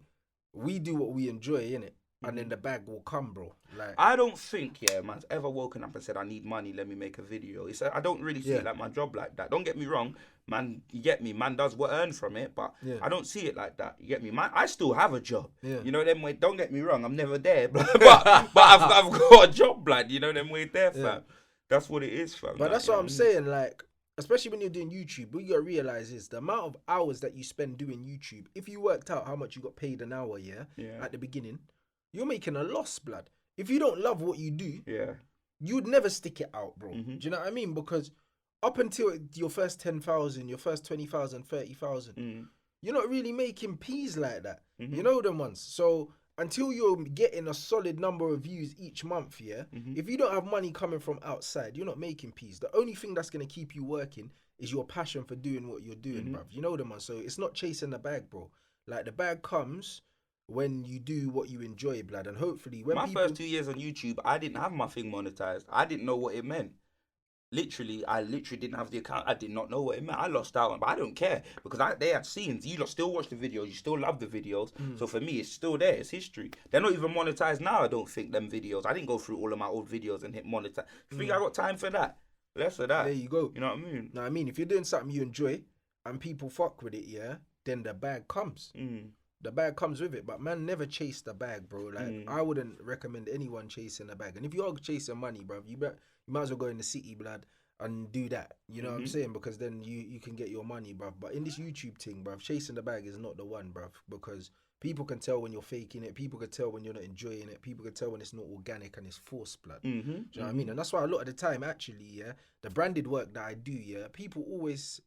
B: we do what we enjoy, innit? and then the bag will come, bro. Like,
A: I don't think, man's ever woken up and said, I need money, let me make a video. I don't really see it like my job like that. Don't get me wrong, man, you get me, man does what earn from it, but I don't see it like that. You get me? Man, I still have a job.
B: Yeah.
A: You know them way, don't get me wrong, I'm never there, but I've got a job, blood, you know them way there, fam. That's what it is, fam.
B: But that's what I'm saying, like, especially when you're doing YouTube, what you gotta realize is the amount of hours that you spend doing YouTube, if you worked out how much you got paid an hour, at the beginning, you're making a loss, blood. If you don't love what you do, you'd never stick it out, bro. Do you know what I mean? Because up until your first 10,000, your first 20,000, 30,000, you're not really making peas like that. You know them ones. So until you're getting a solid number of views each month, if you don't have money coming from outside, you're not making peas. The only thing that's going to keep you working is your passion for doing what you're doing, bruv. You know them ones. So it's not chasing the bag, bro. Like, the bag comes when you do what you enjoy, blood. And hopefully when
A: first 2 years on YouTube, I didn't have my thing monetized. I didn't know what it meant. I literally didn't have the account. I did not know what it meant. I lost out on, but I don't care because they had scenes. You lot still watch the videos. You still love the videos. So for me, it's still there. It's history. They're not even monetized now. I don't think them videos. I didn't go through all of my old videos and hit monetize. You think I got time for that? Less of that.
B: There you go.
A: You know what I mean?
B: No, I mean, if you're doing something you enjoy and people fuck with it, then the bag comes. The bag comes with it, but man, never chase the bag, bro. Like, I wouldn't recommend anyone chasing the bag. And if you are chasing money, bro, you might as well go in the city, blood, and do that. You know what I'm saying? Because then you can get your money, bruv. But in this YouTube thing, bruv, chasing the bag is not the one, bruv. Because people can tell when you're faking it. People can tell when you're not enjoying it. People can tell when it's not organic and it's forced, blood. Do you know what I mean? And that's why a lot of the time, actually, the branded work that I do, people always,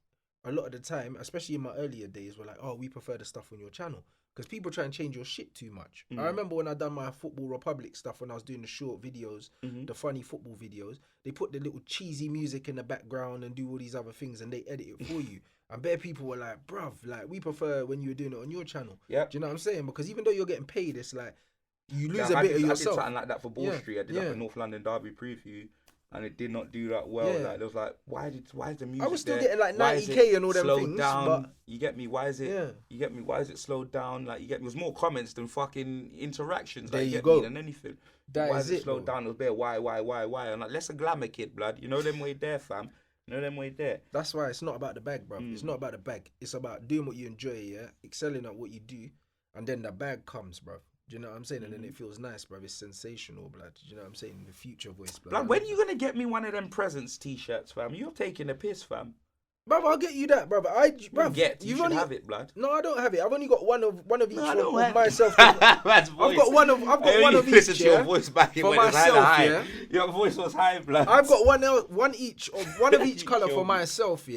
B: a lot of the time, especially in my earlier days, were like, oh, we prefer the stuff on your channel. Because people try and change your shit too much. I remember when I done my Football Republic stuff, when I was doing the short videos, the funny football videos, they put the little cheesy music in the background and do all these other things and they edit it for you. And bare people were like, bruv, like, we prefer when you were doing it on your channel. Do you know what I'm saying? Because even though you're getting paid, it's like, you lose a bit of yourself.
A: I did something like that for Ball Street. I did like a North London Derby preview. And it did not do that well. Like, it was like, why is the music
B: I was still
A: there?
B: getting like 90k and all them
A: slowed
B: things.
A: Down?
B: But
A: you get me? Why is it? You get me? Why is it slowed down? Like, you get me? It was more comments than fucking interactions.
B: There
A: like,
B: you go.
A: Than anything.
B: Why
A: is it slowed down? It was bare why? And like, let's a glamour kid, blood. You know them way there, fam. You know them way there.
B: That's why it's not about the bag, bro. It's not about the bag. It's about doing what you enjoy, excelling at what you do, and then the bag comes, bro. Do you know what I'm saying? And then it feels nice, bruv. It's sensational, blood. Do you know what I'm saying? The future voice, blood.
A: Like, when are you going to get me one of them presents t-shirts, fam? You're taking a piss, fam.
B: Bruv, I'll get you that, bruv.
A: You should have it, blood.
B: No, I don't have it. I've only got one of each of myself. I've got one of each.
A: Listen to your voice back in
B: for
A: when
B: myself,
A: high. Your voice was high, blood.
B: I've got one of each colour for myself,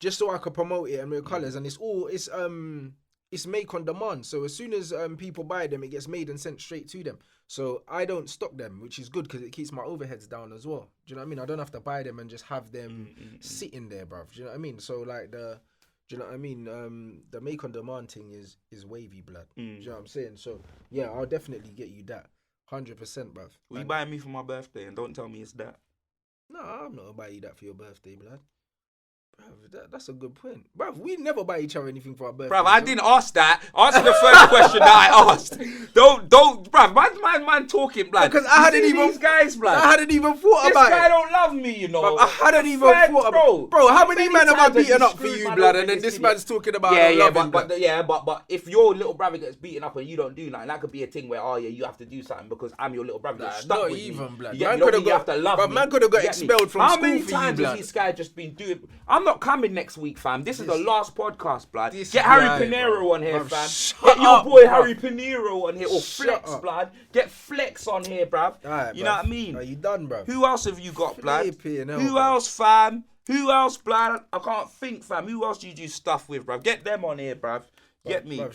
B: just so I could promote it and with colours. And it's make on demand. So as soon as people buy them, it gets made and sent straight to them. So I don't stock them, which is good because it keeps my overheads down as well. Do you know what I mean? I don't have to buy them and just have them sitting there, bruv. Do you know what I mean? So like do you know what I mean? The make on demand thing is wavy, blood. Do you know what I'm saying? So yeah, I'll definitely get you that. 100%, bruv.
A: Will you buy me for my birthday and don't tell me it's that?
B: No, I'm not gonna buy you that for your birthday, blood. Bruv, that's a good point. Bruv, we never buy each other anything for our birthday.
A: Bruv, I didn't ask that. Answer the first question that I asked. Don't, bruv, man talking, blood.
B: Because I hadn't even,
A: these guys, blood.
B: I hadn't even thought about it.
A: This guy don't love me, you know.
B: Bruv, I hadn't even thought about it. Bro, how many men have I beaten up for you, blood? And then this man's talking about
A: but if your little brother gets beaten up and you don't do nothing, that could be a thing where, you have to do something because I'm your little brother.
B: Not even, blood.
A: Man could have got
B: expelled from school.
A: How many times has this guy just been doing? I'm not coming next week, fam. This is the last podcast, blood. Get Harry Pinero on here, fam. Get your boy Harry Pinero on here, or Flex, blood. Get Flex on here, bruv. You know what I mean?
B: Are you done, bruv?
A: Who else have you got, blood? Who else, fam? Who else, blood? I can't think, fam. Who else do you do stuff with, bruv? Get them on here, bruv. Get me. Get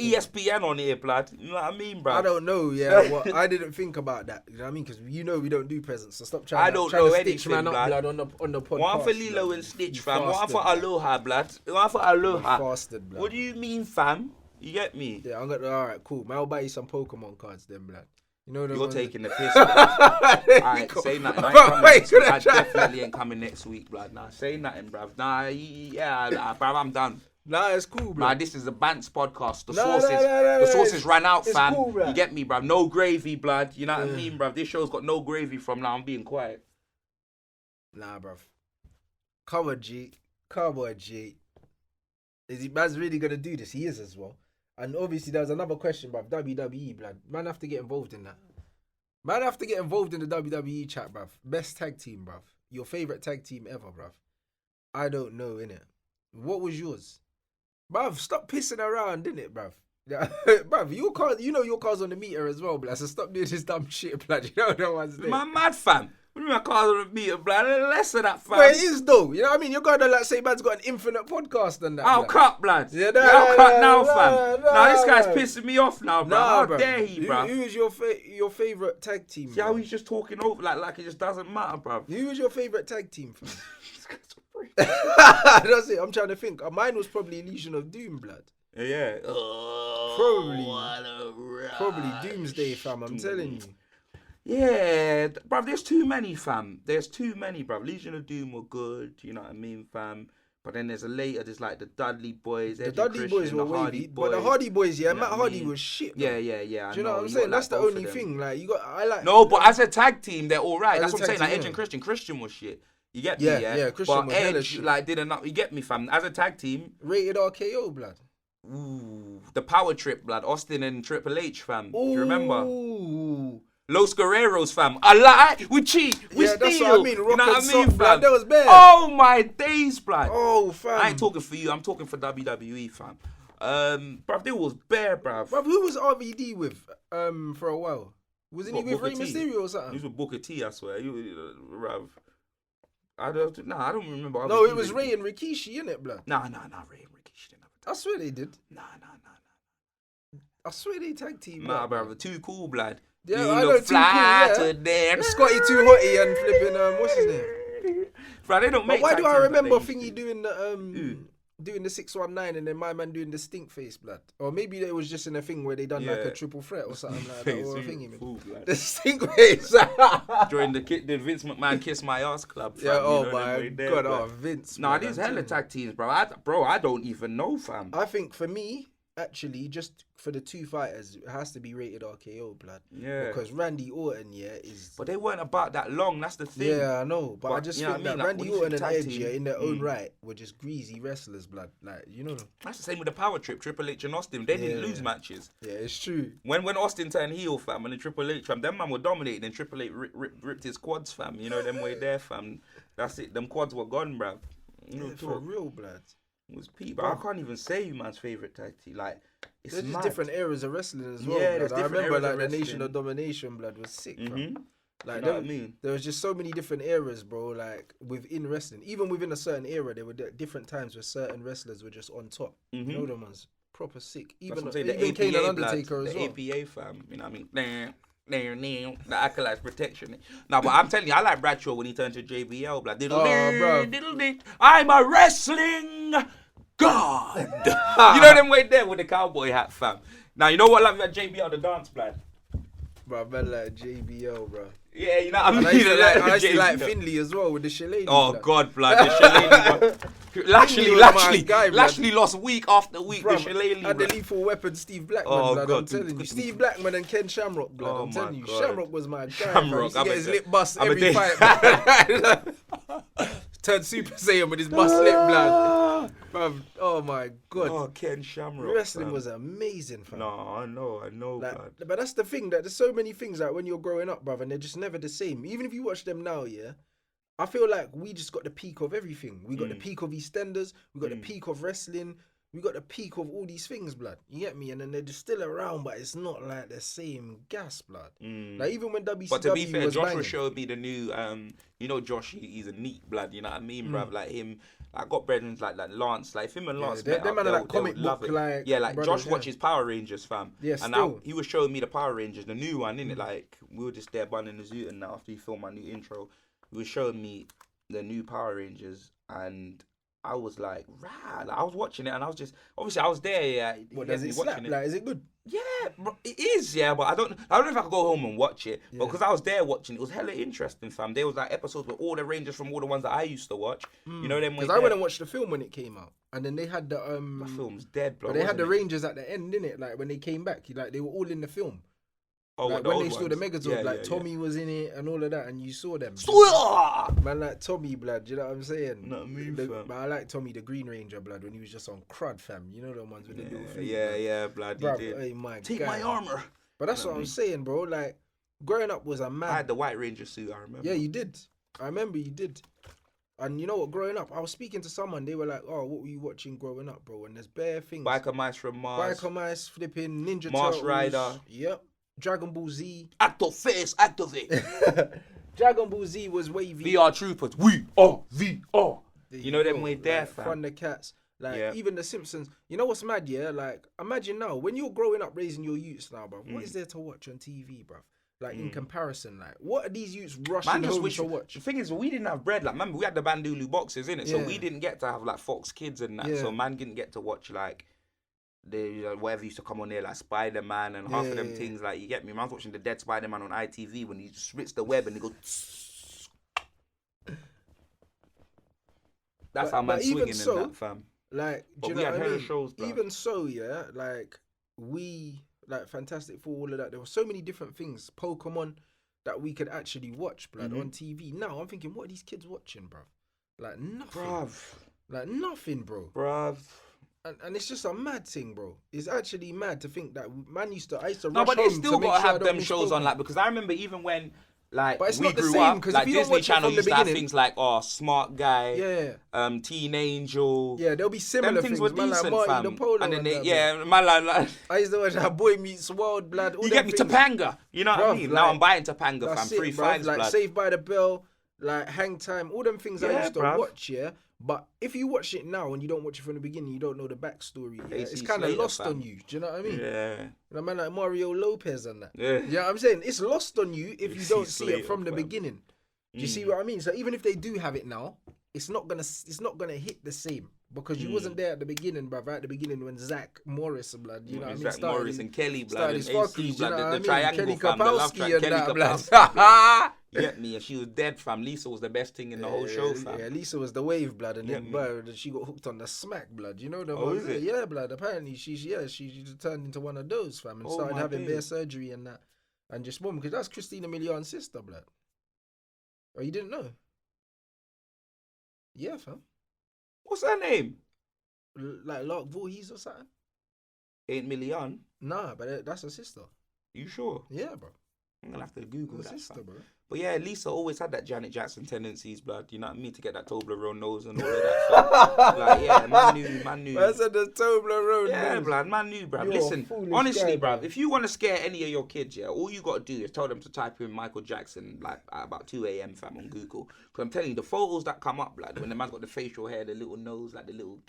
A: ESPN on here, blood. You know what I mean, bruv?
B: I don't know, well, I didn't think about that. You know what I mean? Because we don't do presents, so stop trying.
A: I don't know anything,
B: man, blood on the podcast.
A: One for Lilo and Stitch, fam. One for Aloha, blood. One for Aloha.
B: Fasted, blood.
A: What do you mean, fam? You get me?
B: Yeah, I'm gonna. All right, cool. Man, I'll buy you some Pokemon cards, then, blood. You know
A: you're taking the piss. Alright, say nothing. I definitely ain't coming next week, blood. Nah, say nothing, bruv. Nah, bruv, I'm done.
B: Nah, it's cool, bro.
A: Nah, this is a Bants podcast. The sauces ran out, fam.
B: Cool,
A: you get me, bruv? No gravy, blood. You know what I mean, bruv? This show's got no gravy from now. I'm being quiet.
B: Nah, bruv. Come on, G. Is he man's really gonna do this? He is as well. And obviously, there's another question, bruv. WWE, blood. Man have to get involved in that. Man have to get involved in the WWE chat, bruv. Best tag team, bruv. Your favorite tag team ever, bruv. I don't know, innit? What was yours? Bruv, stop pissing around, innit, bruv? Bruv, your car, you know your car's on the meter as well, blood. So stop doing this dumb shit, blood. You know no one's there.
A: Man, mad, fam. What do you mean my car's on the meter, blood? Less of that, fam.
B: But it is, though. You know what I mean? You're going to like say man's got an infinite podcast and that.
A: I'll cut, blood.
B: Yeah,
A: I'll cut now, fam. Nah, this guy's pissing me off now, bruv. How
B: bruv.
A: dare he, bruv?
B: Who is your favourite tag team?
A: See how he's just talking over, like it just doesn't matter, bruv.
B: Who is your favourite tag team, fam? That's it. I'm trying to think. Mine was probably Legion of Doom, blood.
A: Yeah.
B: Probably Doomsday, fam. I'm telling you.
A: Yeah, bruv, there's too many, fam. There's too many, bruv. Legion of Doom were good, you know what I mean, fam? But then there's like the Dudley Boys.
B: The Dudley Boys were wavy. But the Hardy Boys, yeah, Matt Hardy was shit.
A: Yeah.
B: Do you know what I'm saying? That's the only thing. Like,
A: No, but as a tag team, they're all right. That's what I'm saying. Like, Edge and Christian. Christian was shit. You get me, yeah?
B: Yeah, Christian was hella
A: Edge,
B: shit.
A: like, didn't, you get me, fam? As a tag team.
B: Rated RKO, blood.
A: Ooh, the power trip, blood. Austin and Triple H, fam. Do you remember?
B: Ooh.
A: Los Guerreros, fam. I lie. We cheat. We steal.
B: That's what I mean.
A: You know what I mean,
B: blood. That was bad.
A: Oh, my days, blood.
B: Oh, fam.
A: I ain't talking for you. I'm talking for WWE, fam. Bruv, they was bare, bruv.
B: Bruv, who was RVD with for a while? Wasn't he with Rey Mysterio or something?
A: He was with Booker T, I swear. Bruv. I don't remember.
B: No, it was Rey and Rikishi, innit, blood?
A: Nah, Rey and Rikishi didn't have a tag.
B: I swear they did.
A: Nah.
B: I swear they tag team.
A: Nah, bruv, too cool, blood.
B: Yeah,
A: you
B: I know,
A: look fly
B: too cool,
A: today.
B: Scotty Too Hotty and flipping, what's his name?
A: Bruv, they don't make
B: But why
A: tag
B: do I
A: teams
B: remember
A: like they
B: Thingy doing the, doing the 619 and then my man doing the stink face, blood? Or maybe it was just in a thing where they done like a triple threat or something like that. Or a thingy, man. The stink face.
A: During the Vince McMahon Kiss My Ass Club. Fam,
B: yeah, oh my God, Vince.
A: Nah, these hella tag teams, bro. I don't even know, fam.
B: I think for me, actually, just for the two fighters, it has to be rated RKO, blood.
A: Yeah.
B: Because Randy Orton, is...
A: But they weren't about that long, that's the thing.
B: Yeah, I know. But I just think that
A: like,
B: Randy Orton and Edge, in their own right, were just greasy wrestlers, blood. Like, you know.
A: That's the same with the power trip, Triple H and Austin. They didn't lose matches.
B: Yeah, it's true.
A: When Austin turned heel, fam, and the Triple H, fam, them man were dominating, and Triple H ripped his quads, fam. You know, them way there, fam. That's it. Them quads were gone, bruv.
B: For real, blood.
A: It was Pete, but I can't even say you man's favourite tag team. Like, it's
B: there's
A: mad.
B: just different eras of wrestling as well.
A: Yeah,
B: blood. I remember like the Nation of
A: Domination.
B: Domination, blood, was sick, bro. Like,
A: you know what I mean?
B: There was just so many different eras, bro. Like within wrestling, even within a certain era, there were different times where certain wrestlers were just on top. You know them ones, proper sick. Even Kane and Undertaker as well.
A: The APA fam, you know what I mean? The Acolytes protection. No, but I'm telling you, I like Bradshaw when he turned to JBL. Like, diddle I'm a wrestling god. You know them way there with the cowboy hat, fam. Now, you know what I love about JBL, the dance, blood?
B: Bro, man, like JBL, bro.
A: Yeah, you know what I mean?
B: I used to like Finley as well with the shillelagh.
A: Oh, blood. God, blood. The shillelagh. Lashley lost week after week. Bruv, the shillelagh.
B: And the Lethal Weapon, Steve Blackman, blood. I'm telling you. Steve Blackman and Ken Shamrock, blood. I'm telling you. Shamrock was my guy. Shamrock. He get his lip bust every fight, turned Super Saiyan with his bust lip, blood. Bruv, oh my God.
A: Oh, Ken Shamrock.
B: Wrestling was amazing, fam.
A: No, I know,
B: like,
A: blood.
B: But that's the thing, that there's so many things like when you're growing up, bruv, and they're just never the same. Even if you watch them now, yeah, I feel like we just got the peak of everything. We got the peak of EastEnders, we got the peak of wrestling, we got the peak of all these things, blood. You get me? And then they're just still around, but it's not like the same gas, blood. Like even when WCW
A: But to be fair,
B: was
A: Joshua
B: banging.
A: showed me the new, you know Josh, he's a neat blood, you know what I mean, bruv? Like him, I got brethren like Lance, like if him and Lance met up,
B: man are like
A: they'll
B: comic
A: love
B: book,
A: it.
B: like
A: yeah, like
B: brothers,
A: Josh watches Power Rangers, fam.
B: Yeah,
A: and now he was showing me the Power Rangers, the new one, innit? Like we were just there bunning the zoo, and now after he filmed my new intro, he was showing me the new Power Rangers, and I was like, rah. Like, I was watching it and I was just, obviously I was there, yeah.
B: What, does it slap? Like, is it good?
A: Yeah, bro, it is, yeah, but I don't know if I could go home and watch it. But because I was there watching it was hella interesting, fam. There was like episodes with all the Rangers from all the ones that I used to watch. You know them.
B: Because I went and watched the film when it came out, and then they had the
A: The film's dead, bro.
B: But they had the Rangers at the end, didn't it? Like when they came back, like they were all in the film.
A: Oh,
B: like
A: the
B: when
A: old
B: they saw
A: ones.
B: the Megazord,
A: Yeah,
B: Tommy was in it and all of that, and you saw them. Man, like Tommy, blood. You know what I'm saying?
A: Not me,
B: But I like Tommy, the Green Ranger, blood, when he was just on crud, fam. You know the ones with the little feet.
A: Yeah, blood.
B: Bruv,
A: You did.
B: hey, my
A: Take
B: God.
A: my armor.
B: But that's what I'm saying, bro. Like growing up was a mad.
A: I had the White Ranger suit. I remember.
B: Yeah, you did. I remember you did. And you know what? Growing up, I was speaking to someone. They were like, "Oh, what were you watching growing up, bro?" And there's bare things.
A: Biker Mice from Mars.
B: Biker Mice, flipping Ninja
A: Mars
B: Turtles.
A: Rider.
B: Yep. Dragon Ball Z.
A: Activate.
B: Dragon Ball Z was wavy.
A: VR Troopers. We are VR. You know them way there,
B: like,
A: fam.
B: Thundercats. Like even the Simpsons. You know what's mad? Yeah, like imagine now when you're growing up raising your youths now, bro. What is there to watch on TV, bro? Like in comparison, like what are these youths rushing home to watch?
A: The thing is, we didn't have bread. Like, remember we had the Bandulu boxes, innit? So we didn't get to have like Fox Kids and that.
B: Yeah.
A: So man didn't get to watch like the whatever used to come on there, like Spider-Man and half of them things. Like, you get me? Man's watching the Dead Spider-Man on ITV when he splits the web and he goes. That's how man's swinging in that, fam.
B: Like, do you know what I mean? Shows, even so, yeah, like like Fantastic Four, all of that. There were so many different things, Pokemon, that we could actually watch, blood, on TV. Now I'm thinking, what are these kids watching, bruv? Like nothing,
A: bruv.
B: Like nothing, bro.
A: Bruv.
B: And it's just a mad thing, bro. It's actually mad to think that I used to rush home.
A: No, but they still
B: got
A: to have them shows on, like, because I remember even when. Like,
B: but it's
A: we
B: not the
A: grew
B: same,
A: up,
B: because
A: like
B: if you don't
A: Disney
B: watch it
A: Channel
B: from
A: used
B: the
A: to have
B: beginning,
A: things like Smart Guy, Teen Angel.
B: Yeah, there'll be similar
A: things were
B: man,
A: decent,
B: like
A: fam.
B: the Polo
A: and then
B: that,
A: man, like
B: I used to watch that Boy Meets World, blood.
A: You get me, Topanga. You know what I mean?
B: Like,
A: now I'm buying Topanga, fam. 3
B: 5s,
A: blood.
B: Like Saved by the Bell, like Hang Time, all them things I used to watch, yeah. But if you watch it now and you don't watch it from the beginning, you don't know the backstory. Yeah? It's kind of lost on you. Do you know what I mean?
A: Yeah.
B: You know, man, like Mario Lopez and that.
A: Yeah.
B: You know what I'm saying? It's lost on you if you don't see it from the beginning. Do you see what I mean? So even if they do have it now, it's not gonna hit the same because you wasn't there at the beginning, brother. At the beginning when Zach Morris, blood, you know what I mean?
A: Zach Morris and Kelly, blood, and AC,
B: blood,
A: the triangle,
B: Kelly
A: fam, the love
B: Kapowski and
A: Kelly
B: that,
A: blood. You get me? And she was dead, fam. Lisa was the best thing in the whole show, fam.
B: Yeah, Lisa was the wave, blood, and then blood, she got hooked on the smack, blood. You know the one?
A: Is it?
B: Yeah, blood. Apparently, she turned into one of those, fam, and started having bare surgery and that, and just boom, because that's Christina Milian's sister, blood. Oh, you didn't know? Yeah, fam.
A: What's her name?
B: Like Lark Voorhees or something?
A: Ain't Million.
B: Nah, but that's her sister.
A: You sure?
B: Yeah, bro.
A: I'm gonna have to Google that,
B: sister, bro.
A: But yeah, Lisa always had that Janet Jackson tendencies, blood. You know what I mean? To get that Toblerone nose and all of that. Like, yeah, man knew.
B: I said the Toblerone
A: yeah,
B: nose.
A: blood, man knew, bruv. Listen, honestly, bruv, if you want to scare any of your kids, yeah, all you got to do is tell them to type in Michael Jackson, like, at about 2 a.m, fam, on Google. Because I'm telling you, the photos that come up, blood, when the man's got the facial hair, the little nose, like the little...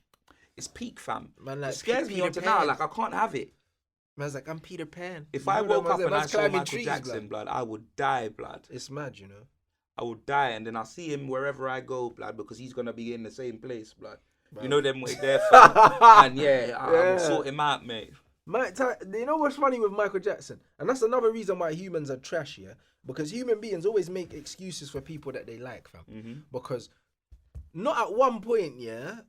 A: It's peak, fam. Man, like, it scares me onto now, like, I can't have it.
B: Man's like, I'm Peter Pan.
A: If I woke up and I saw Michael Jackson, blood, I would die, blood.
B: It's mad, you know.
A: I would die, and then I'll see him wherever I go, blood, because he's going to be in the same place, blood. Bro. You know them way there, fam. And yeah, I will sort him out, mate.
B: You know what's funny with Michael Jackson? And that's another reason why humans are trash, yeah? Because human beings always make excuses for people that they like, fam. Mm-hmm. Because not at one point, yeah,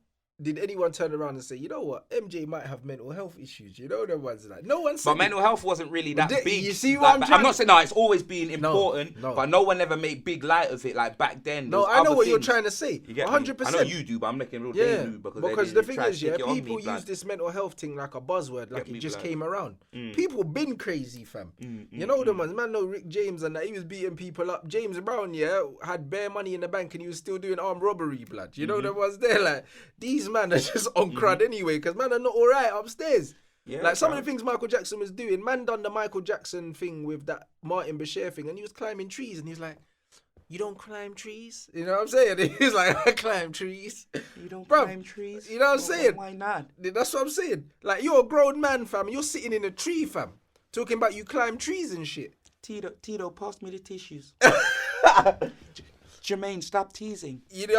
B: did anyone turn around and say, you know what, MJ might have mental health issues? You know the ones like no one said.
A: But mental health wasn't really that big.
B: You see what
A: I'm not saying it's always been important, but no one ever made big light of it like back then.
B: No, I know what you're trying to say.
A: 100%. I know you do, but I'm making real they do
B: because the thing is, yeah, people use this mental health thing like a buzzword, like it just came around. People been crazy, fam. You know the ones, man. Know Rick James and that he was beating people up. James Brown, yeah, had bare money in the bank and he was still doing armed robbery, blood. You know the ones there, like these men are just on crud anyway, because man are not all right upstairs. Yeah, like some of the things Michael Jackson was doing, man done the Michael Jackson thing with that Martin Bashir thing, and he was climbing trees, and he's like, "You don't climb trees," you know what I'm saying? He's like, "I climb trees."
A: You don't climb trees.
B: You know what I'm saying?
A: Why not?
B: That's what I'm saying. Like you're a grown man, fam. You're sitting in a tree, fam, talking about you climb trees and shit.
A: Tito, pass me the tissues. Jermaine, stop teasing.
B: You know.